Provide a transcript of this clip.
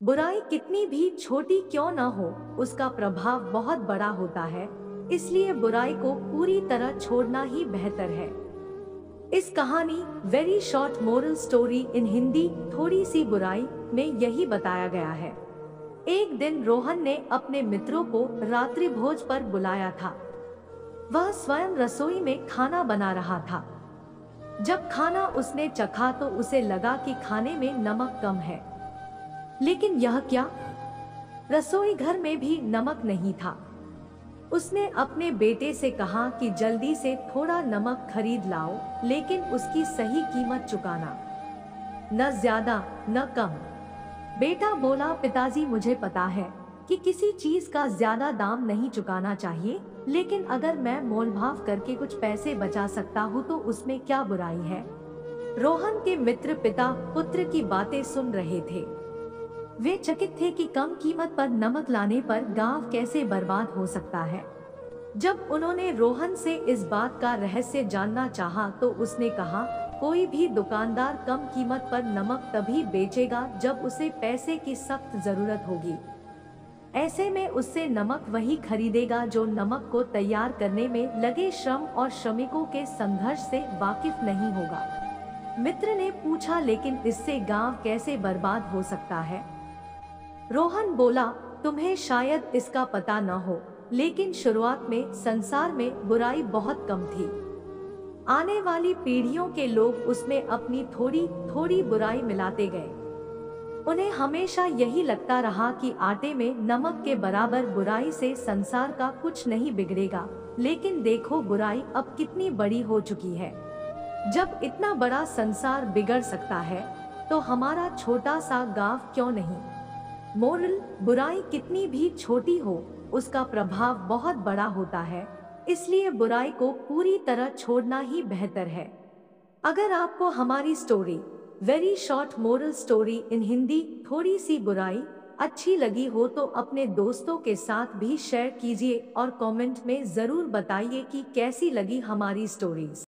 बुराई कितनी भी छोटी क्यों न हो, उसका प्रभाव बहुत बड़ा होता है। इसलिए बुराई को पूरी तरह छोड़ना ही बेहतर है। इस कहानी very short moral story in Hindi थोड़ी सी बुराई में यही बताया गया है। एक दिन रोहन ने अपने मित्रों को रात्रि भोज पर बुलाया था। वह स्वयं रसोई में खाना बना रहा था। जब खाना उसने चखा तो उसे लगा कि खाने में नमक कम है। लेकिन यह क्या? रसोई घर में भी नमक नहीं था। उसने अपने बेटे से कहा कि जल्दी से थोड़ा नमक खरीद लाओ, लेकिन उसकी सही कीमत चुकाना, न ज्यादा न कम। बेटा बोला, पिताजी मुझे पता है कि किसी चीज का ज्यादा दाम नहीं चुकाना चाहिए, लेकिन अगर मैं मोलभाव करके कुछ पैसे बचा सकता हूँ तो उसमें क्या बुराई है। रोहन के मित्र पिता पुत्र की बातें सुन रहे थे। वे चकित थे कि कम कीमत पर नमक लाने पर गांव कैसे बर्बाद हो सकता है। जब उन्होंने रोहन से इस बात का रहस्य जानना चाहा तो उसने कहा, कोई भी दुकानदार कम कीमत पर नमक तभी बेचेगा जब उसे पैसे की सख्त जरूरत होगी। ऐसे में उससे नमक वही खरीदेगा जो नमक को तैयार करने में लगे श्रम और श्रमिकों के संघर्ष से वाकिफ नहीं होगा। मित्र ने पूछा, लेकिन इससे गांव कैसे बर्बाद हो सकता है? रोहन बोला, तुम्हें शायद इसका पता न हो, लेकिन शुरुआत में संसार में बुराई बहुत कम थी। आने वाली पीढ़ियों के लोग उसमें अपनी थोड़ी थोड़ी बुराई मिलाते गए। उन्हें हमेशा यही लगता रहा कि आटे में नमक के बराबर बुराई से संसार का कुछ नहीं बिगड़ेगा। लेकिन देखो बुराई अब कितनी बड़ी हो चुकी है। जब इतना बड़ा संसार बिगड़ सकता है तो हमारा छोटा सा गांव क्यों नहीं। मोरल, बुराई कितनी भी छोटी हो, उसका प्रभाव बहुत बड़ा होता है। इसलिए बुराई को पूरी तरह छोड़ना ही बेहतर है। अगर आपको हमारी story very short moral story in Hindi थोड़ी सी बुराई अच्छी लगी हो तो अपने दोस्तों के साथ भी शेयर कीजिए और कमेंट में जरूर बताइए कि कैसी लगी हमारी स्टोरीज।